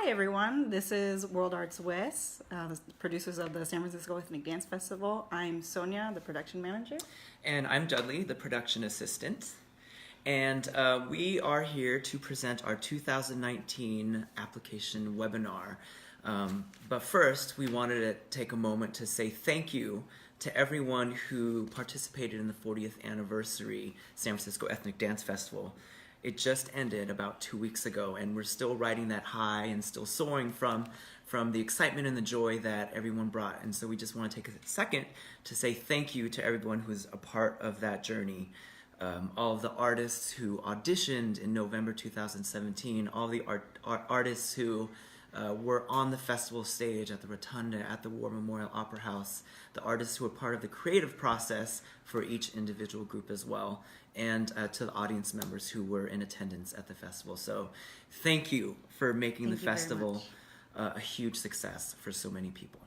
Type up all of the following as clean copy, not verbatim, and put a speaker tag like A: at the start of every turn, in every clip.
A: Hi everyone, this is World Arts West, the producers of the San Francisco Ethnic Dance Festival. I'm Sonia, the production manager.
B: And I'm Dudley, the production assistant. And we are here to present our 2019 application webinar. But first, we wanted to take a moment to say thank you to everyone who participated in the 40th anniversary San Francisco Ethnic Dance Festival. It just ended about 2 weeks ago, and we're still riding that high and still soaring from the excitement and the joy that everyone brought. And so we just want to take a second to say thank you to everyone who's a part of that journey. All of the artists who auditioned in November 2017, all the artists who were on the festival stage at the Rotunda, at the War Memorial Opera House, the artists who were part of the creative process for each individual group as well, and to the audience members who were in attendance at the festival. So thank you for making the festival a huge success for so many people.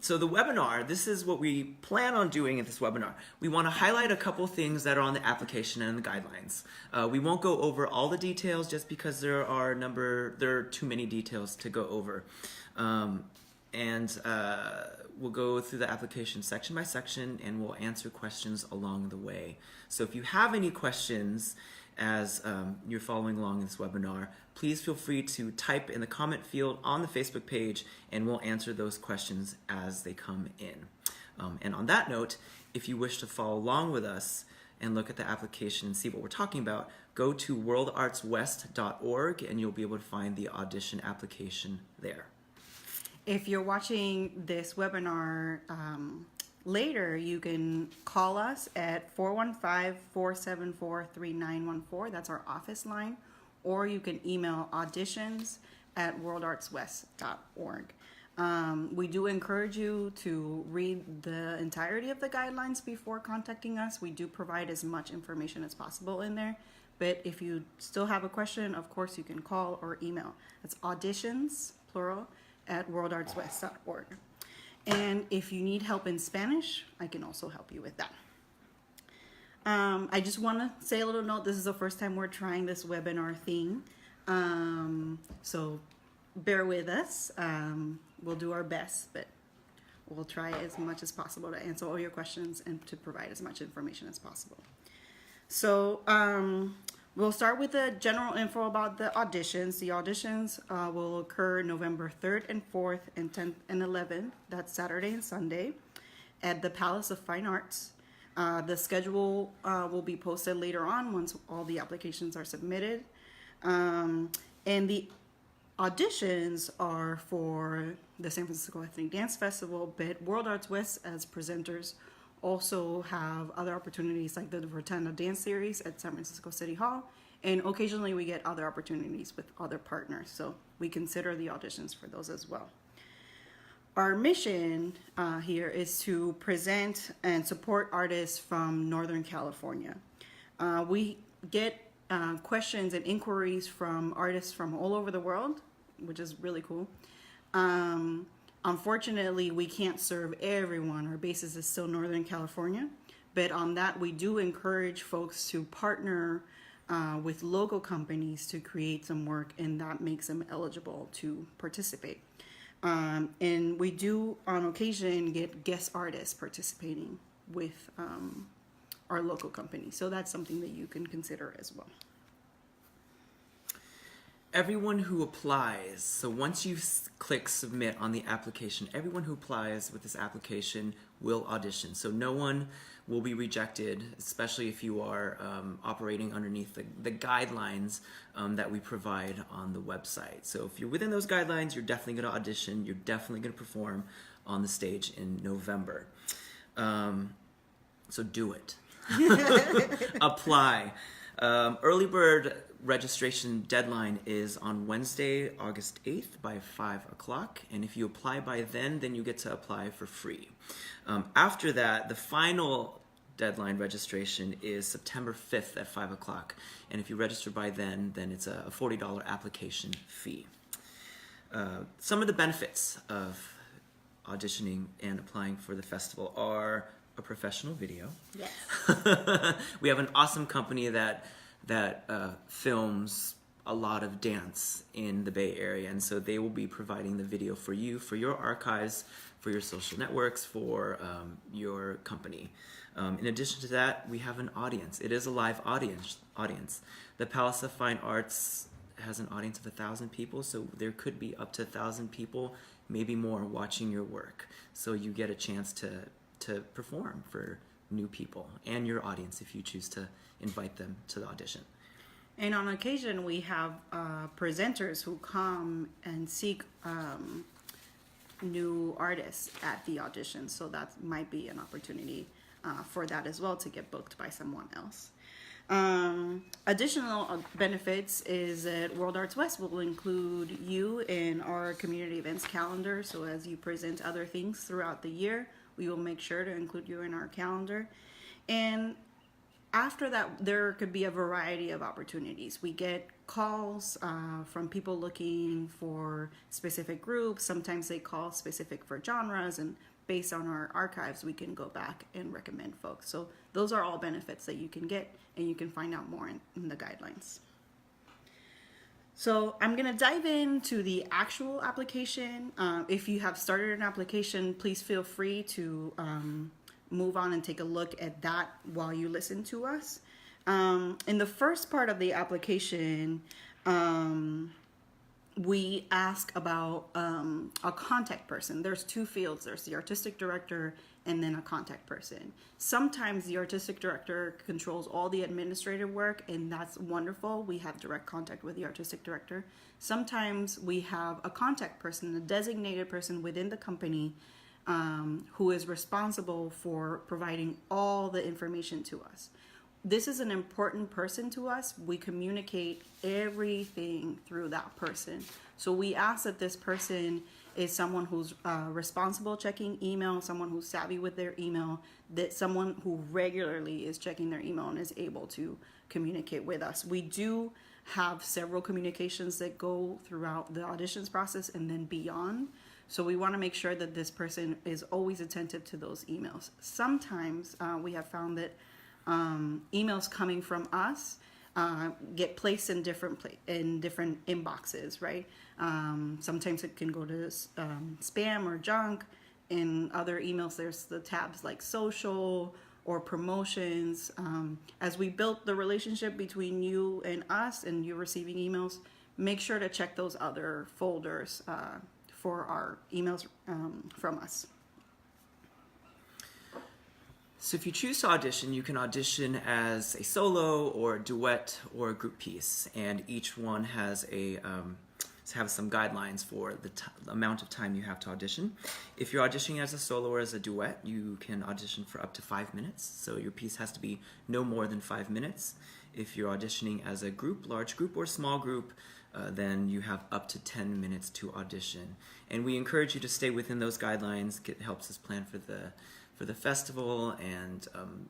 B: So the webinar, this is what we plan on doing at this webinar. We want to highlight a couple things that are on the application and the guidelines. We won't go over all the details just because there are too many details to go over. We'll go through the application section by section, and we'll answer questions along the way. So if you have any questions as you're following along in this webinar, please feel free to type in the comment field on the Facebook page, and we'll answer those questions as they come in. And on that note, if you wish to follow along with us and look at the application and see what we're talking about, go to worldartswest.org, and you'll be able to find the audition application there.
A: If you're watching this webinar later, you can call us at 415-474-3914. That's our office line. Or you can email auditions@worldartswest.org. We do encourage you to read the entirety of the guidelines before contacting us. We do provide as much information as possible in there. But if you still have a question, of course, you can call or email. That's auditions, plural, at worldartswest.org. And if you need help in Spanish, I can also help you with that. I just want to say a little note. This is the first time we're trying this webinar thing. So bear with us. We'll do our best, but we'll try as much as possible to answer all your questions and to provide as much information as possible. So we'll start with the general info about the auditions. The auditions will occur November 3rd and 4th and 10th and 11th. That's Saturday and Sunday at the Palace of Fine Arts. The schedule will be posted later on once all the applications are submitted. And the auditions are for the San Francisco Ethnic Dance Festival, but World Arts West as presenters also have other opportunities like the Rotunda Dance Series at San Francisco City Hall, and occasionally we get other opportunities with other partners, so we consider the auditions for those as well. Our mission here is to present and support artists from Northern California. We get questions and inquiries from artists from all over the world, which is really cool. Unfortunately, we can't serve everyone. Our basis is still Northern California. But on that, we do encourage folks to partner with local companies to create some work, and that makes them eligible to participate. And we do, on occasion, get guest artists participating with our local company. So that's something that you can consider as well.
B: Everyone who applies, so once you click submit on the application, everyone who applies with this application will audition. So no one will be rejected, especially if you are operating underneath the guidelines that we provide on the website. So if you're within those guidelines, you're definitely going to audition. You're definitely going to perform on the stage in November. So do it. Apply. Early bird registration deadline is on Wednesday, August 8th by 5 o'clock. And if you apply by then you get to apply for free. After that, the final deadline registration is September 5th at 5 o'clock. And if you register by then it's a $40 application fee. Some of the benefits of auditioning and applying for the festival are a professional video.
A: Yes.
B: We have an awesome company that films a lot of dance in the Bay Area, and so they will be providing the video for you, for your archives, for your social networks, for your company. In addition to that, we have an audience. It is a live audience. The Palace of Fine Arts has an audience of 1,000 people, so there could be up to 1,000 people, maybe more, watching your work. So you get a chance to perform for new people and your audience if you choose to invite them to the audition.
A: And on occasion, we have presenters who come and seek new artists at the audition. So that might be an opportunity for that as well, to get booked by someone else. Additional benefits is that World Arts West will include you in our community events calendar. So as you present other things throughout the year, we will make sure to include you in our calendar. And after that, there could be a variety of opportunities. We get calls from people looking for specific groups. Sometimes they call specific for genres, and based on our archives, we can go back and recommend folks. So those are all benefits that you can get, and you can find out more in the guidelines. So I'm gonna dive into the actual application. If you have started an application, please feel free to move on and take a look at that while you listen to us. In the first part of the application, we ask about a contact person. There's two fields. There's the artistic director and then a contact person. Sometimes the artistic director controls all the administrative work, and that's wonderful. We have direct contact with the artistic director. Sometimes we have a contact person, a designated person within the company who is responsible for providing all the information to us. This is an important person to us. We communicate everything through that person. So we ask that this person is someone who's responsible checking email, someone who's savvy with their email, that someone who regularly is checking their email and is able to communicate with us. We do have several communications that go throughout the auditions process and then beyond. So we want to make sure that this person is always attentive to those emails. Sometimes we have found that emails coming from us get placed in different inboxes, right? Sometimes it can go to spam or junk. In other emails, there's the tabs like social or promotions. As we built the relationship between you and us, and you receiving emails, make sure to check those other folders for our emails from us.
B: So if you choose to audition, you can audition as a solo or a duet or a group piece, and each one has some guidelines for the amount of time you have to audition. If you're auditioning as a solo or as a duet, you can audition for up to 5 minutes, so your piece has to be no more than 5 minutes. If you're auditioning as a group, large group or small group, then you have up to 10 minutes to audition. And we encourage you to stay within those guidelines. It helps us plan for the festival and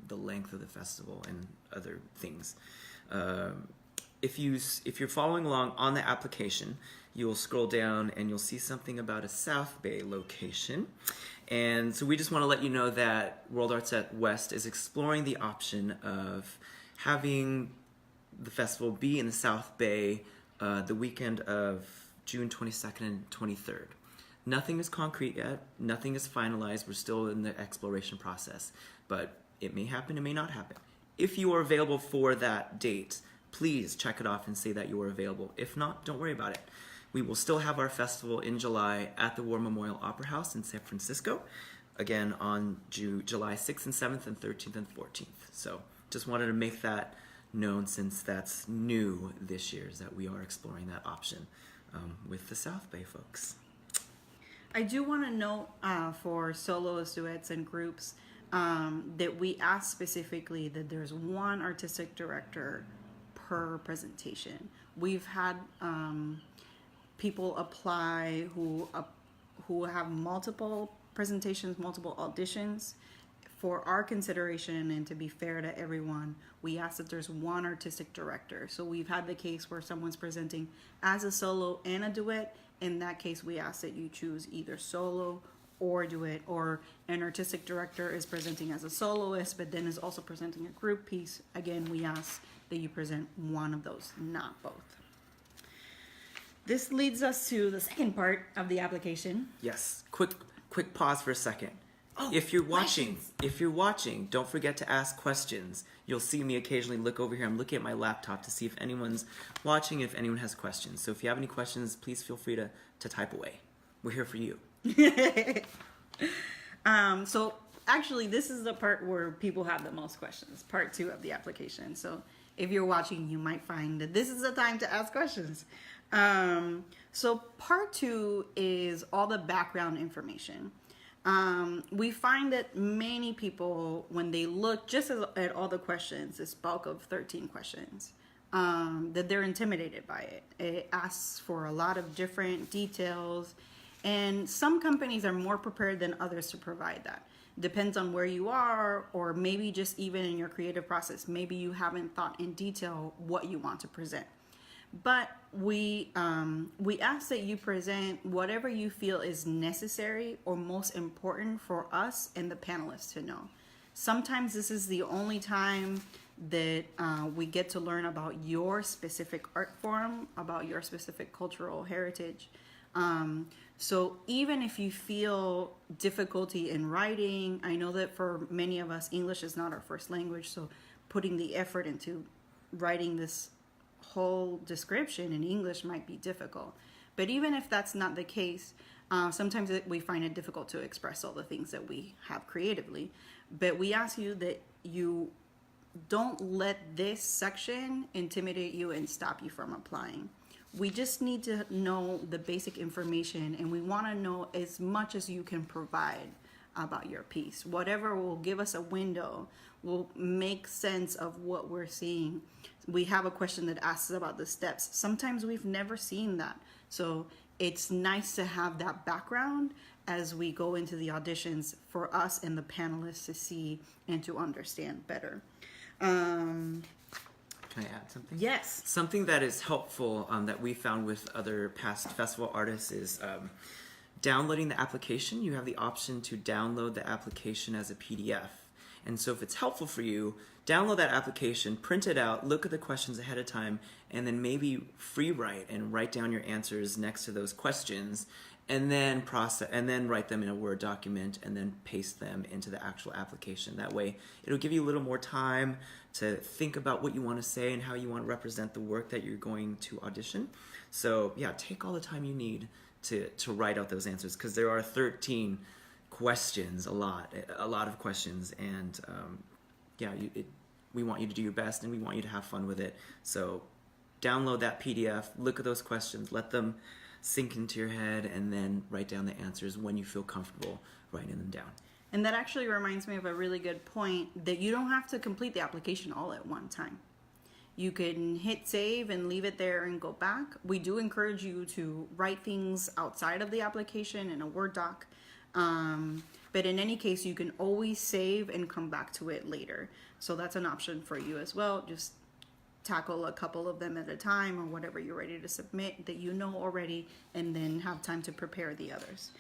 B: the length of the festival and other things. If you're following along on the application, you'll scroll down and you'll see something about a South Bay location. And so we just want to let you know that World Arts at West is exploring the option of having the festival be in the South Bay the weekend of June 22nd and 23rd. Nothing is concrete yet. Nothing is finalized. We're still in the exploration process. But it may happen, it may not happen. If you are available for that date, please check it off and say that you are available. If not, don't worry about it. We will still have our festival in July at the War Memorial Opera House in San Francisco, again on July 6th and 7th and 13th and 14th. So just wanted to make that known, since that's new this year, is that we are exploring that option with the South Bay folks.
A: I do want to note for solos, duets, and groups that we ask specifically that there's one artistic director per presentation. We've had people apply who have multiple presentations, multiple auditions. For our consideration and to be fair to everyone, we ask that there's one artistic director. So we've had the case where someone's presenting as a solo and a duet. In that case, we ask that you choose either solo or duet, or an artistic director is presenting as a soloist but then is also presenting a group piece. Again, we ask that you present one of those, not both. This leads us to the second part of the application.
B: Yes. Quick pause for a second.
A: Oh,
B: If you're watching, don't forget to ask questions. You'll see me occasionally look over here. I'm looking at my laptop to see if anyone's watching, if anyone has questions. So if you have any questions, please feel free to type away. We're here for you.
A: So actually, this is the part where people have the most questions, part 2 of the application. So if you're watching, you might find that this is the time to ask questions. So part 2 is all the background information. We find that many people, when they look just at all the questions, this bulk of 13 questions, that they're intimidated by it. It asks for a lot of different details, and some companies are more prepared than others to provide that. Depends on where you are, or maybe just even in your creative process. Maybe you haven't thought in detail what you want to present. But we ask that you present whatever you feel is necessary or most important for us and the panelists to know. Sometimes this is the only time that we get to learn about your specific art form, about your specific cultural heritage. So even if you feel difficulty in writing, I know that for many of us, English is not our first language, so putting the effort into writing this whole description in English might be difficult. But even if that's not the case, sometimes we find it difficult to express all the things that we have creatively. But we ask you that you don't let this section intimidate you and stop you from applying. We just need to know the basic information, and we want to know as much as you can provide about your piece. Whatever will give us a window, will make sense of what we're seeing. We have a question that asks about the steps. Sometimes we've never seen that. So it's nice to have that background as we go into the auditions for us and the panelists to see and to understand better.
B: Can I add something?
A: Yes.
B: Something that is helpful that we found with other past festival artists is downloading the application. You have the option to download the application as a PDF. And so if it's helpful for you, download that application, print it out, look at the questions ahead of time, and then maybe free write and write down your answers next to those questions, and then write them in a Word document and then paste them into the actual application. That way it'll give you a little more time to think about what you want to say and how you want to represent the work that you're going to audition. So yeah, take all the time you need to write out those answers, because there are 13 questions, a lot of questions, and we want you to do your best and we want you to have fun with it. So download that PDF, look at those questions, let them sink into your head, and then write down the answers when you feel comfortable writing them down.
A: And that actually reminds me of a really good point, that you don't have to complete the application all at one time. You can hit save and leave it there and go back. We do encourage you to write things outside of the application in a Word doc. But in any case, you can always save and come back to it later. So that's an option for you as well. Just tackle a couple of them at a time, or whatever you're ready to submit that you know already, and then have time to prepare the others.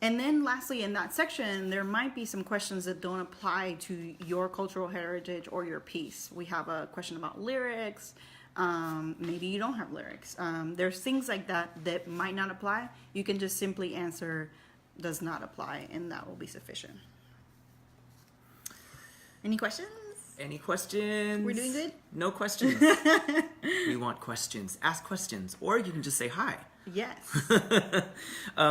A: And then lastly, in that section, there might be some questions that don't apply to your cultural heritage or your piece. We have a question about lyrics. Maybe you don't have lyrics. There's things like that might not apply. You can just simply answer does not apply, and that will be sufficient. Any questions?
B: Any questions?
A: We're doing good?
B: No questions. We want questions. Ask questions. Or you can just say hi.
A: Yes.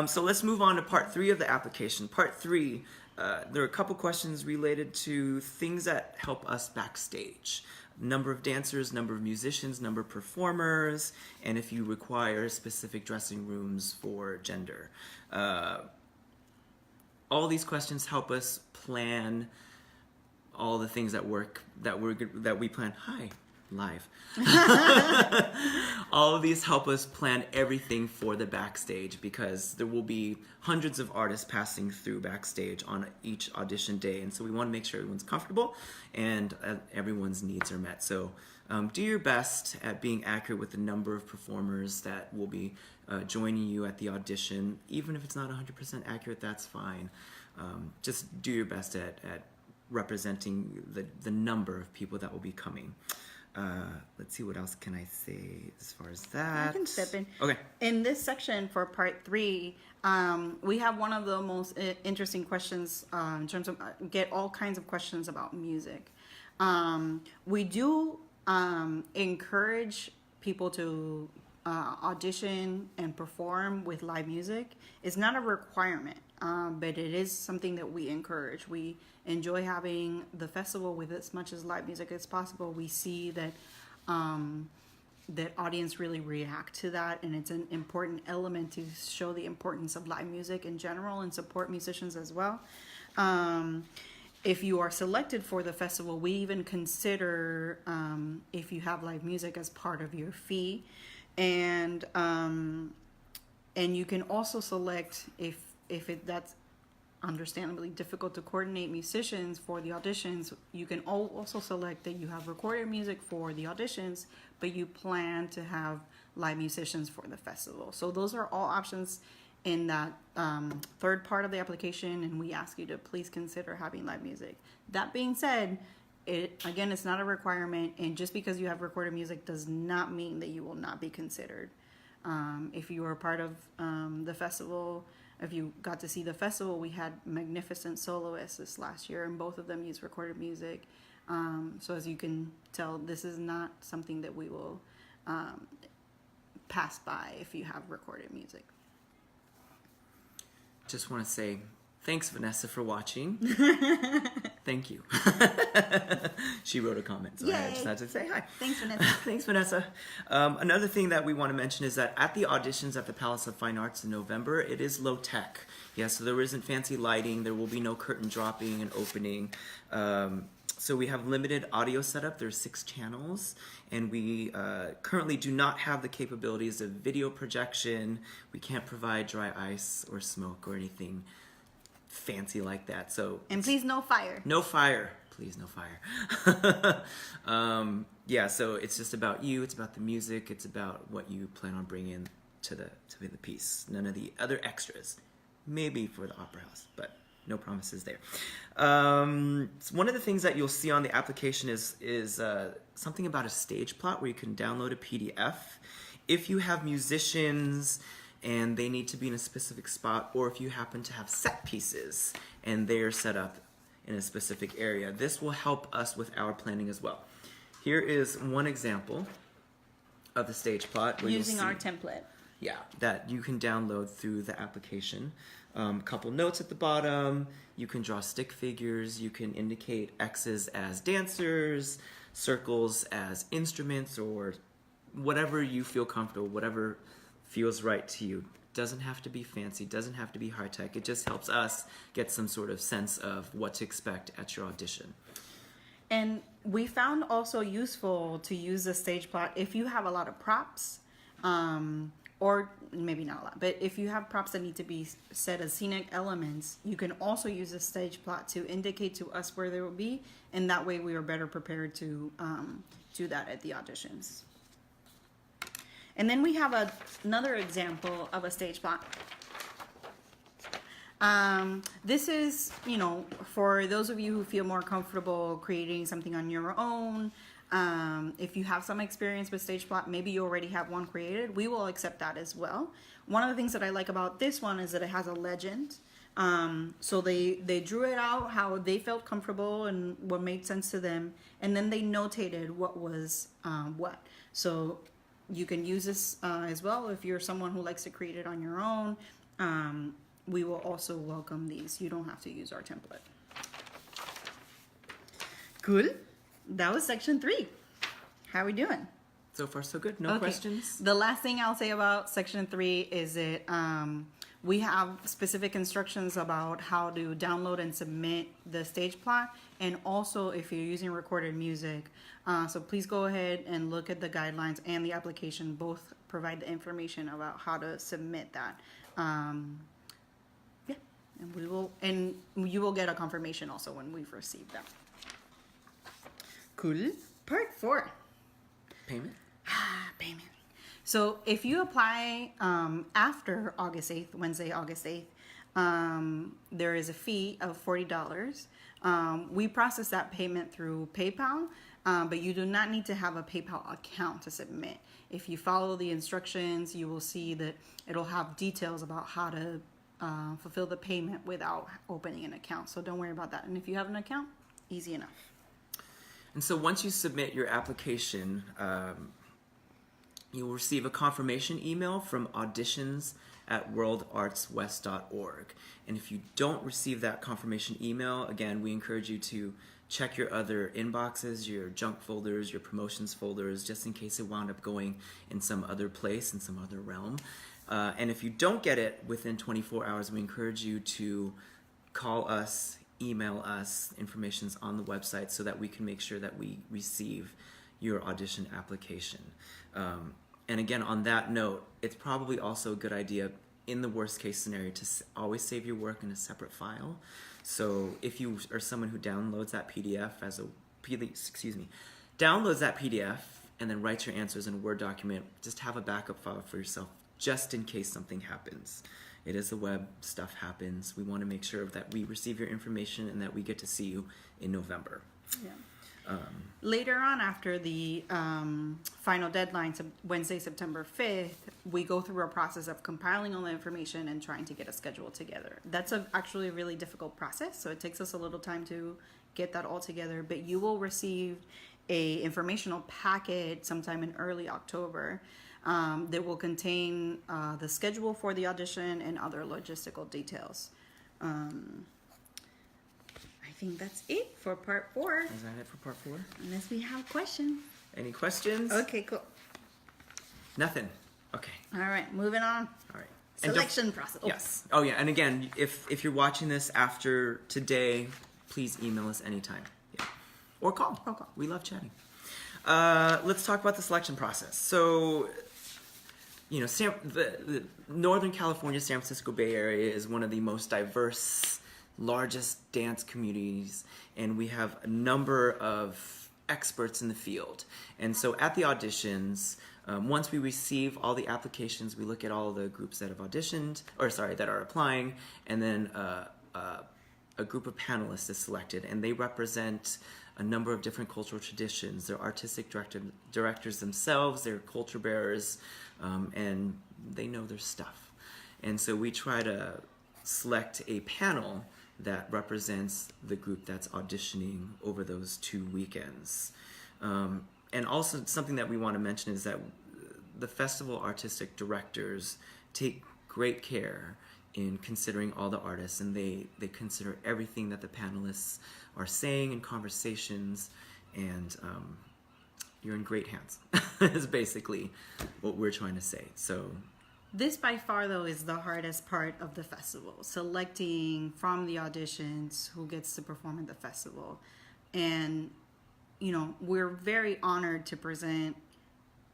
B: So let's move on to part 3 of the application. Part 3, there are a couple questions related to things that help us backstage. Number of dancers, number of musicians, number of performers, and if you require specific dressing rooms for gender. All these questions help us plan all the things that we plan. Hi, live. All of these help us plan everything for the backstage, because there will be hundreds of artists passing through backstage on each audition day, and so we want to make sure everyone's comfortable and everyone's needs are met. So do your best at being accurate with the number of performers that will be joining you at the audition. Even if it's not 100% accurate, that's fine. Just do your best at representing the number of people that will be coming. Let's see, what else can I say as far as that?
A: I can step in.
B: Okay.
A: In this section for part 3, we have one of the most interesting questions in terms of get all kinds of questions about music. We do encourage people to audition and perform with live music. It's not a requirement, but it is something that we encourage. We enjoy having the festival with as much as live music as possible. We see that that audience really react to that, and it's an important element to show the importance of live music in general and support musicians as well. If you are selected for the festival, we even consider if you have live music as part of your fee, and you can also select if that's understandably difficult to coordinate musicians for the auditions. You can also select that you have recorded music for the auditions, but you plan to have live musicians for the festival. So those are all options in that third part of the application, and we ask you to please consider having live music. That being said, it's not a requirement, and just because you have recorded music does not mean that you will not be considered. If you were part of the festival, if you got to see the festival, we had magnificent soloists this last year, and both of them used recorded music. So as you can tell, this is not something that we will pass by if you have recorded music.
B: Just want to say thanks, Vanessa, for watching. Thank you. She wrote a comment, so I just had to say hi.
A: Thanks, Vanessa.
B: Thanks, Vanessa. Another thing that we want to mention is that at the auditions at the Palace of Fine Arts in November, it is low tech. Yeah, so there isn't fancy lighting. There will be no curtain dropping and opening. So we have limited audio setup. There's 6 channels, and we currently do not have the capabilities of video projection. We can't provide dry ice or smoke or anything fancy like that. So
A: and please, no fire.
B: No fire. Please, no fire. Yeah, so it's just about you. It's about the music. It's about what you plan on bringing to the piece. None of the other extras. Maybe for the Opera House, but no promises there. So one of the things that you'll see on the application is something about a stage plot where you can download a PDF. If you have musicians and they need to be in a specific spot, or if you happen to have set pieces and they're set up in a specific area, this will help us with our planning as well. Here is one example of the stage plot where
A: using
B: you'll see,
A: our template.
B: Yeah, that you can download through the application. A couple notes at the bottom. You can draw stick figures. You can indicate X's as dancers, circles as instruments, or whatever you feel comfortable, whatever feels right to you. Doesn't have to be fancy, doesn't have to be high tech. It just helps us get some sort of sense of what to expect at your audition.
A: And we found also useful to use the stage plot if you have a lot of props, or maybe not a lot, but if you have props that need to be set as scenic elements, you can also use the stage plot to indicate to us where they will be, and that way we are better prepared to do that at the auditions. And then we have another example of a stage plot. This is, for those of you who feel more comfortable creating something on your own. If you have some experience with stage plot, maybe you already have one created, we will accept that as well. One of the things that I like about this one is that it has a legend. So they drew it out how they felt comfortable and what made sense to them, and then they notated what was what. So you can use this as well if you're someone who likes to create it on your own. We will also welcome these. You don't have to use our template. Cool. That was section 3. How are we doing?
B: So far, so good. No questions?
A: The last thing I'll say about section 3 is that we have specific instructions about how to download and submit the stage plot, and also if you're using recorded music. So please go ahead and look at the guidelines and the application. Both provide the information about how to submit that. Yeah, and you will get a confirmation also when we've received them. Cool. Part 4.
B: Payment.
A: Payment. So if you apply after August 8th, Wednesday, August 8th, there is a fee of $40. We process that payment through PayPal. but you do not need to have a PayPal account to submit. If you follow the instructions, you will see that it'll have details about how to fulfill the payment without opening an account. So don't worry about that. And if you have an account, easy enough.
B: And so once you submit your application, you'll receive a confirmation email from auditions@worldartswest.org. And if you don't receive that confirmation email, again, we encourage you to check your other inboxes, your junk folders, your promotions folders, just in case it wound up going in some other place, in some other realm. And if you don't get it within 24 hours, we encourage you to call us, email us. Information's on the website so that we can make sure that we receive your audition application. And again, on that note, it's probably also a good idea in the worst case scenario to always save your work in a separate file. So if you are someone who downloads that PDF downloads that PDF and then writes your answers in a Word document, just have a backup file for yourself just in case something happens. It is the web, stuff happens. We want to make sure that we receive your information and that we get to see you in November.
A: Yeah. Later on, after the final deadline, Wednesday, September 5th, we go through a process of compiling all the information and trying to get a schedule together. That's actually a really difficult process, so it takes us a little time to get that all together. But you will receive a informational packet sometime in early October that will contain the schedule for the audition and other logistical details. I think that's it for part 4.
B: Is that it for part 4?
A: Unless we have questions.
B: Any questions?
A: Okay, cool.
B: Nothing. Okay.
A: All right, moving on.
B: All right. And
A: Selection process.
B: Yes. Oh, yeah. And again, if you're watching this after today, please email us anytime. Yeah. Or call.
A: Or call.
B: We love chatting. Let's talk about the selection process. So, you know, the Northern California, San Francisco Bay Area is one of the most diverse, largest dance communities, and we have a number of experts in the field. And so at the auditions, once we receive all the applications, we look at all the groups that have auditioned, that are applying, and then a group of panelists is selected, and they represent a number of different cultural traditions. They're artistic directors themselves, they're culture bearers, and they know their stuff. And so we try to select a panel that represents the group that's auditioning over those 2 weekends. And also something that we want to mention is that the festival artistic directors take great care in considering all the artists, and they consider everything that the panelists are saying in conversations, and you're in great hands is basically what we're trying to say. So
A: this by far though is the hardest part of the festival, selecting from the auditions who gets to perform at the festival. And you know, we're very honored to present.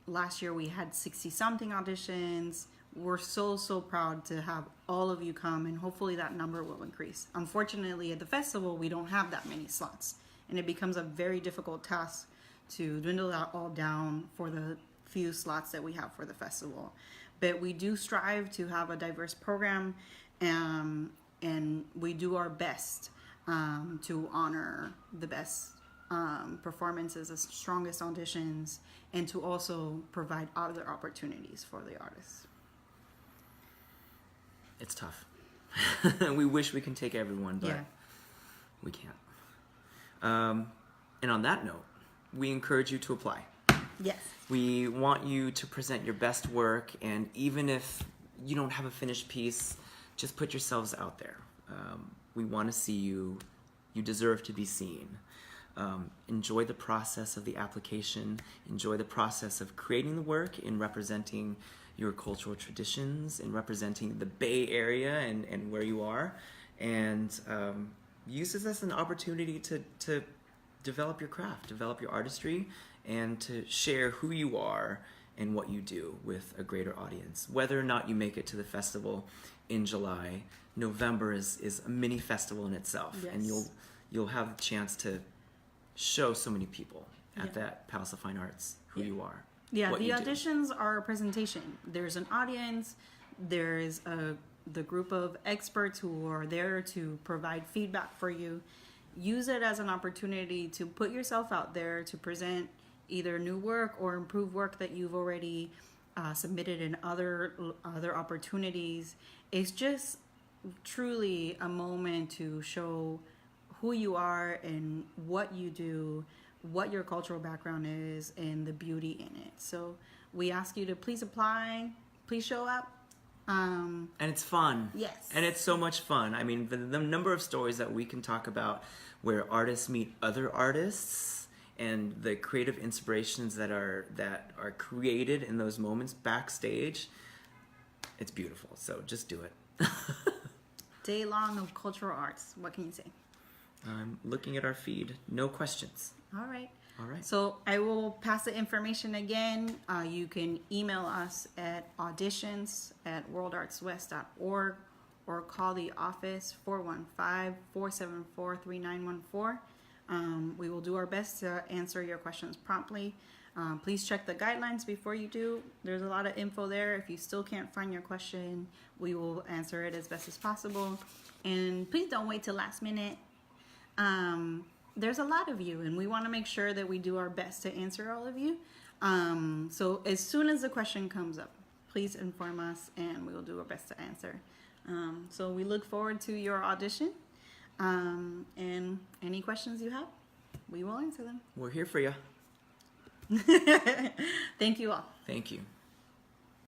A: Last year we had 60 something auditions. We're so proud to have all of you come, and hopefully that number will increase. Unfortunately, at the festival we don't have that many slots, and it becomes a very difficult task to dwindle that all down for the few slots that we have for the festival. But we do strive to have a diverse program, and we do our best to honor the best performances, the strongest auditions, and to also provide other opportunities for the artists.
B: it's tough. We wish we can take everyone, but we can't. And on that note, we encourage you to apply.
A: Yes.
B: We want you to present your best work, and even if you don't have a finished piece, just put yourselves out there. We want to see you. You deserve to be seen. Enjoy the process of the application. Enjoy the process of creating the work and representing your cultural traditions and representing the Bay Area and where you are. And use this as an opportunity to develop your craft, develop your artistry, and to share who you are and what you do with a greater audience. Whether or not you make it to the festival in July, November is a mini festival in itself.
A: Yes.
B: And you'll have a chance to show so many people at that Palace of Fine Arts who you are.
A: Yeah,
B: what
A: the
B: you do.
A: auditions are a presentation. There's an audience, there's the group of experts who are there to provide feedback for you. use it as an opportunity to put yourself out there to present either new work or improve work that you've already submitted in other opportunities. It's just truly a moment to show who you are and what you do, what your cultural background is, and the beauty in it. So we ask you to please apply, please show up.
B: And it's fun.
A: Yes.
B: And it's so much fun. I mean, the number of stories that we can talk about where artists meet other artists and the creative inspirations that are created in those moments backstage, it's beautiful. So just do it.
A: Day long of cultural arts. What can you say?
B: I'm looking at our feed. No questions.
A: All right.
B: All right.
A: So I will pass the information again. You can email us at auditions@worldartswest.org or call the office 415-474-3914. We will do our best to answer your questions promptly. Please check the guidelines before you do. There's a lot of info there. If you still can't find your question, we will answer it as best as possible. And please don't wait till last minute. There's a lot of you, and we want to make sure that we do our best to answer all of you. So as soon as the question comes up, please inform us, and we will do our best to answer. So we look forward to your audition. And any questions you have, we will answer them.
B: We're here for you.
A: Thank you all.
B: Thank you.